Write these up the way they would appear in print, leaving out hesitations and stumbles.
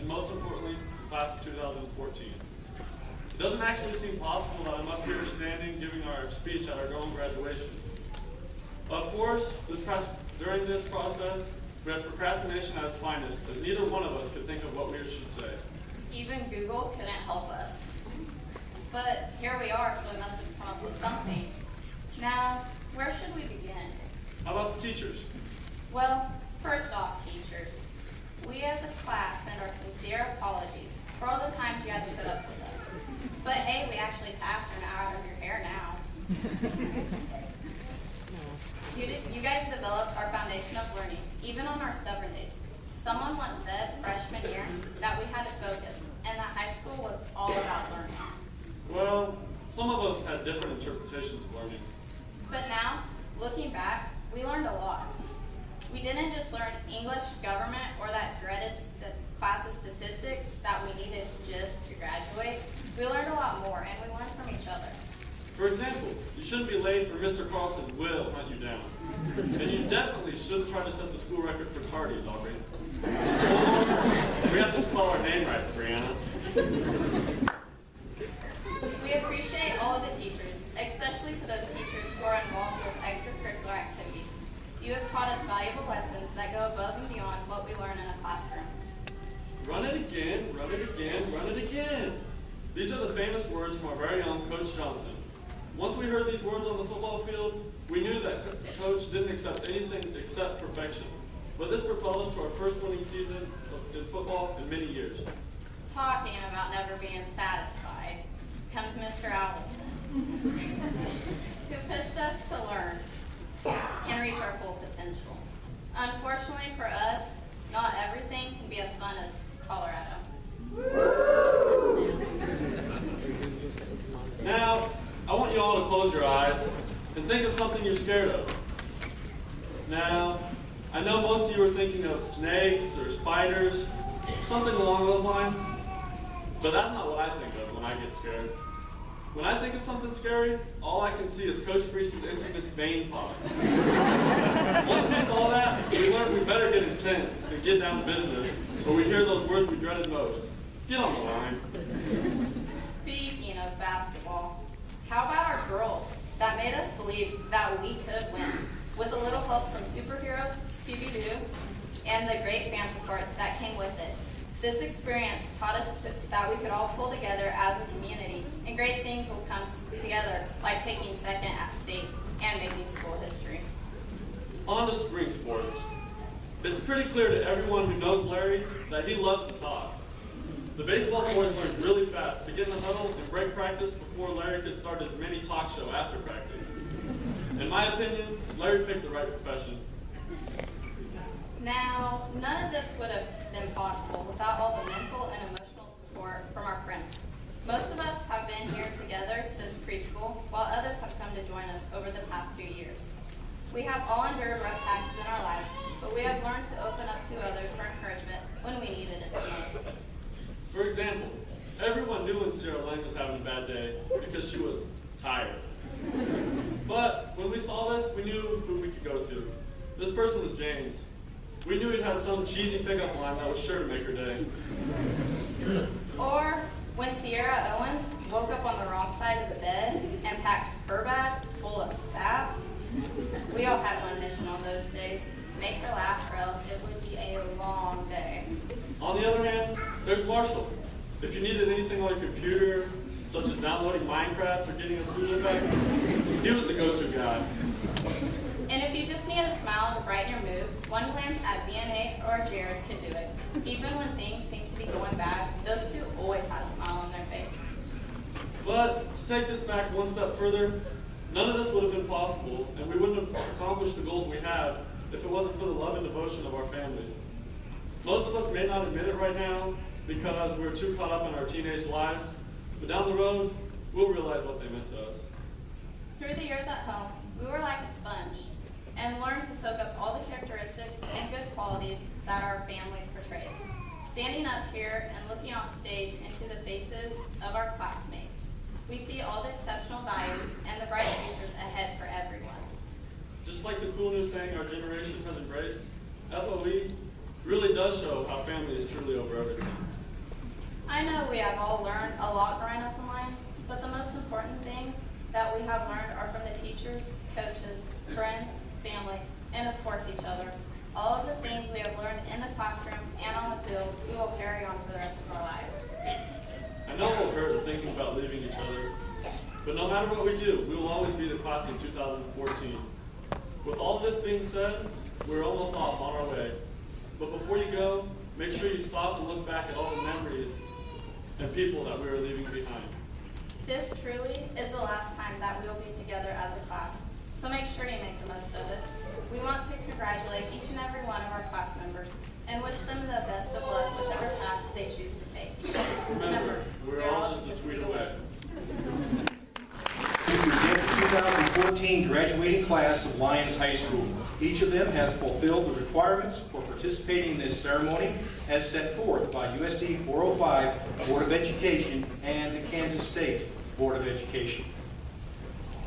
and most importantly, the class of 2014. It doesn't actually seem possible that I'm up here standing giving our speech at our own graduation. Of course, during this process, we had procrastination at its finest, as neither one of us could think of what we should say. Even Google couldn't help us. But here we are, so we must have come up with something. Now, where should we begin? How about the teachers? Well, first off, teachers, we as a class send our sincere apologies for all the times you had to put up with us. But hey, we actually passed her out of your hair now. You guys developed our foundation of learning, even on our stubborn days. Someone once said, freshman year, that we had to focus, and that high school was all about learning. Well, some of us had different interpretations of learning. But now, looking back, we learned a lot. We didn't just learn English, government, or that dreaded class of statistics that we needed just to graduate. We learned a lot more, and we learned from each other. For example, you shouldn't be late or Mr. Carlson will hunt you down. And you definitely shouldn't try to set the school record for tardies, Aubrey. We have to spell our name right, Brianna. We appreciate all of the teachers, especially to those teachers who are involved with extracurricular activities. You have taught us valuable lessons that go above and beyond what we learn in a classroom. Run it again, run it again, run it again. These are the famous words from our very own Coach Johnson. Once we heard these words on the football field, we knew that Coach didn't accept anything except perfection. But this propelled us to our first winning season in football in many years. Talking about never being satisfied comes Mr. Allison, who pushed us to learn and reach our full potential. Unfortunately for us, not everything can be as fun as Colorado. Now, I want you all to close your eyes and think of something you're scared of. Now, I know most of you are thinking of snakes or spiders, something along those lines, but that's not what I think of when I get scared. When I think of something scary, all I can see is Coach Freese's infamous vein pop. Once we saw that, we learned we better get intense and get down to business, or we'd hear those words we dreaded most. Get on the line. Speaking of basketball, how about our girls that made us believe that we could win with a little help from superheroes, Scooby-Doo, and the great fan support that came with it. This experience taught us that we could all pull together as a community, and great things will come together, like taking second at state and making school history. On to spring sports. It's pretty clear to everyone who knows Larry that he loves to talk. The baseball boys learned really fast to get in the huddle and break practice before Larry could start his mini talk show after practice. In my opinion, Larry picked the right profession. Now, none of this would have been possible without all the mental and emotional support from our friends. Most of us have been here together since preschool, while others have come to join us over the past few years. We have all endured rough patches in our lives, but we have learned to open up to others for encouragement when we needed it the most. For example, everyone knew when Sarah Lang was having a bad day because she was tired. But when we saw this, we knew who we could go to. This person was James. We knew he'd had some cheesy pickup line that was sure to make her day. Or when Sierra Owens woke up on the wrong side of the bed and packed her bag full of sass. We all had one mission on those days: make her laugh, or else it would be a long day. On the other hand, there's Marshall. If you needed anything on your computer, such as downloading Minecraft or getting a student back, he was the go-to guy. And if you just need a smile to brighten your mood, one glance at VNA or Jared could do it. Even when things seem to be going bad, those two always had a smile on their face. But to take this back one step further, none of this would have been possible, and we wouldn't have accomplished the goals we have if it wasn't for the love and devotion of our families. Most of us may not admit it right now because we're too caught up in our teenage lives, but down the road, we'll realize what they meant to us. Through the years at home, we were like a sponge and learned to soak up all the characteristics and good qualities that our families portrayed. Standing up here and looking on stage into the faces of our classmates, we see all the exceptional values and the bright futures ahead for everyone. Just like the cool new saying our generation has embraced, FOE really does show how family is truly over everything. I know we have all learned a lot growing up in Lyons, but the most important things that we have learned are from the teachers, coaches, friends, family, and of course each other. All of the things we have learned in the classroom and on the field, we will carry on for the rest of our lives. I know we'll hurt thinking about leaving each other, but no matter what we do, we will always be the class of 2014. With all this being said, we're almost off on our way. But before you go, make sure you stop and look back at all the memories and people that we are leaving behind. This truly is the last time that we will be together as a class, so make sure you make the most of it. We want to congratulate each and every one of our class members and wish them the best of luck whichever path they choose to take. Remember, we're all just a tweet away. We present the 2014 graduating class of Lyons High School. Each of them has fulfilled the requirements for participating in this ceremony as set forth by USD 405 Board of Education and the Kansas State Board of Education.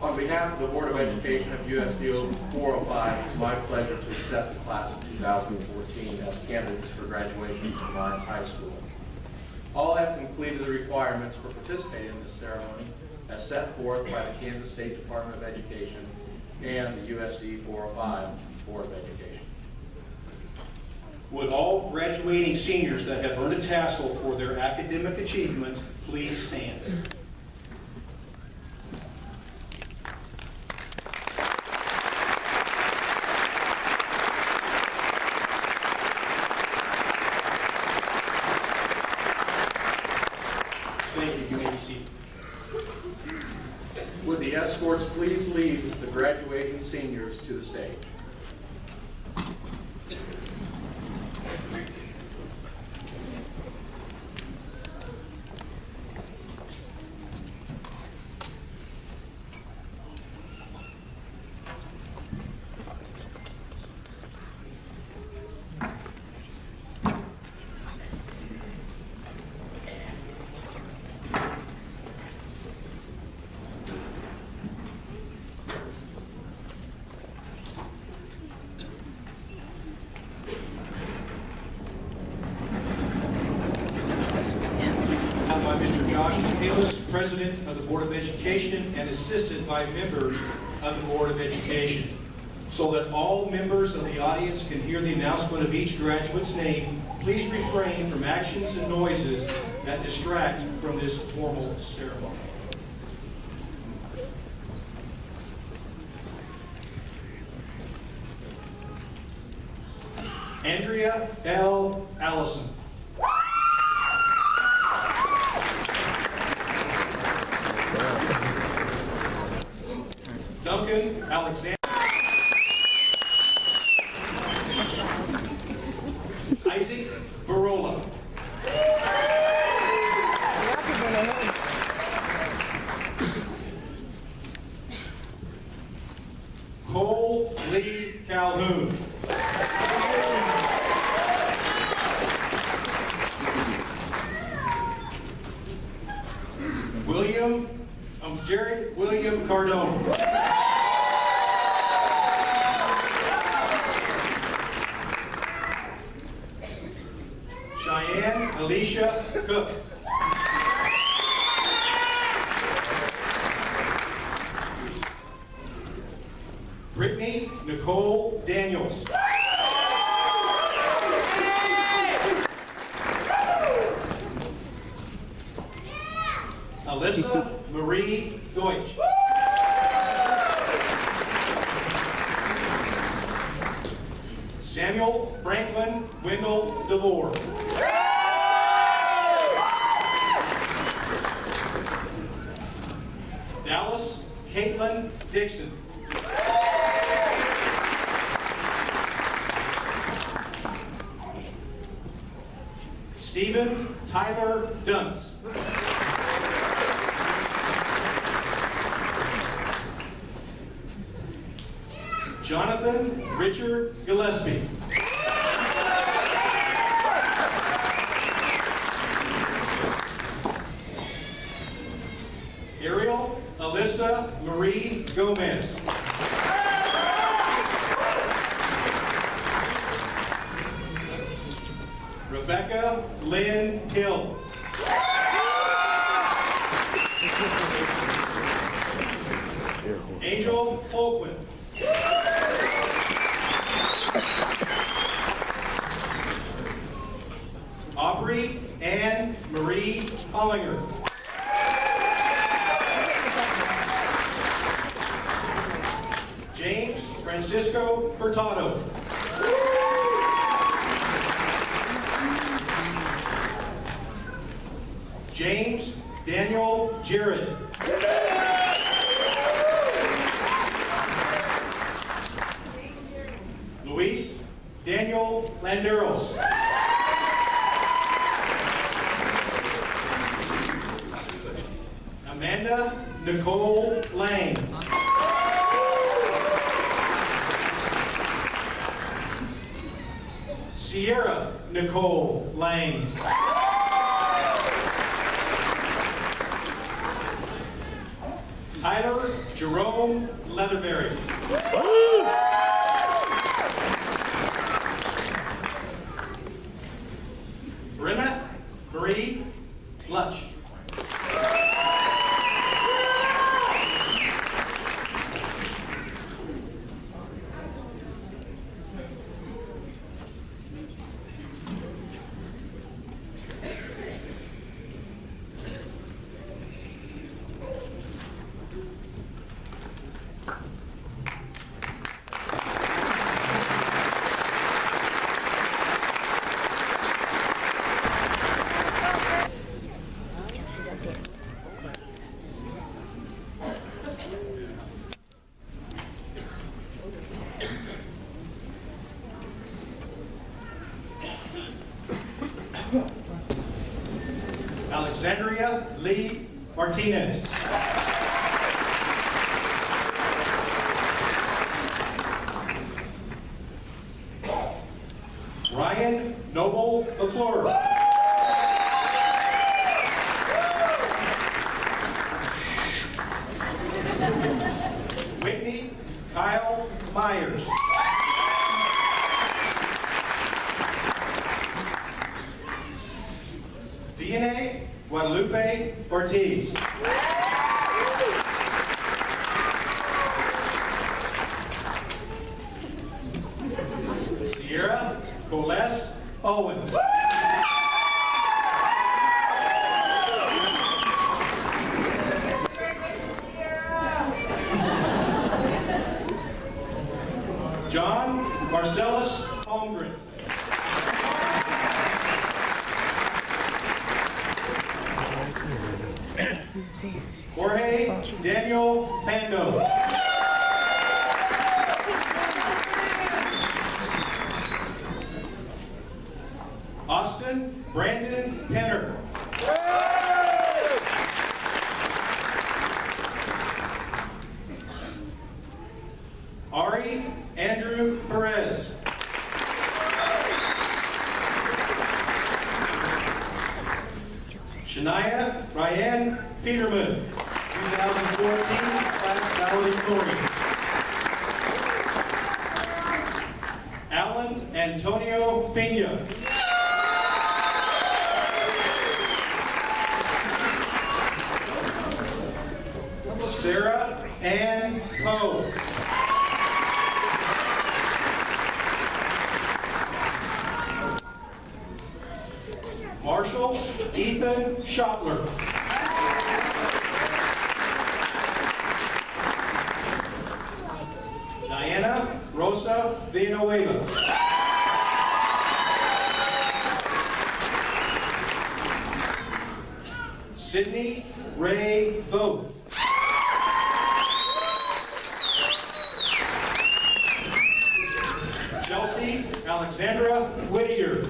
On behalf of the Board of Education of USD 405, it's my pleasure to accept the class of 2014 as candidates for graduation from Lyons High School. All have completed the requirements for participating in this ceremony as set forth by the Kansas State Department of Education and the USD 405 Board of Education. Would all graduating seniors that have earned a tassel for their academic achievements please stand? Thank you. You may be seated. Would the escorts please lead the graduating seniors to the stage? By Mr. Josh Hillis, President of the Board of Education, and assisted by members of the Board of Education. So that all members of the audience can hear the announcement of each graduate's name, please refrain from actions and noises that distract from this formal ceremony. Andrea L. Allison. Duncan Alexander. Isaac Barola. Cole Lee Calhoun. Jared William Cardone. Cheyenne Alicia Cook. Brittany Nicole Daniels. Alyssa Marie Deutsch. Samuel Franklin Wendell DeVore. Dallas Caitlin Dixon. Stephen Tyler Dunce. Jonathan Richard Gillespie. Ariel Alyssa Marie Gomez. Rebecca Lynn Hill. Angel Holquin. Aubrey Ann Marie Hollinger. James Francisco Hurtado. James Daniel Jarrett. Luis Daniel Landeros. Amanda Nicole Lang. Sierra Nicole Lang. Tyler Jerome Leatherberry. Brenna Marie Lutch. Alexandria Lee Martinez. Ryan Noble McClure. Whitney Kyle Myers. DNA Guadalupe Ortiz. Sierra Coles Owens. John Marcellus Holmgren. Jorge Daniel Pando. Austin Brandon Penner. Ari Andrew Perez. Shania Ryan Peterman, 2014 class valedictorian. Alan Antonio Pena. Sarah Ann Poe. Marshall Ethan Schottler. Diana Rosa Villanueva. Sydney Ray Voth. Chelsea Alexandra Whittier.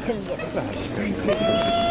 Couldn't get it.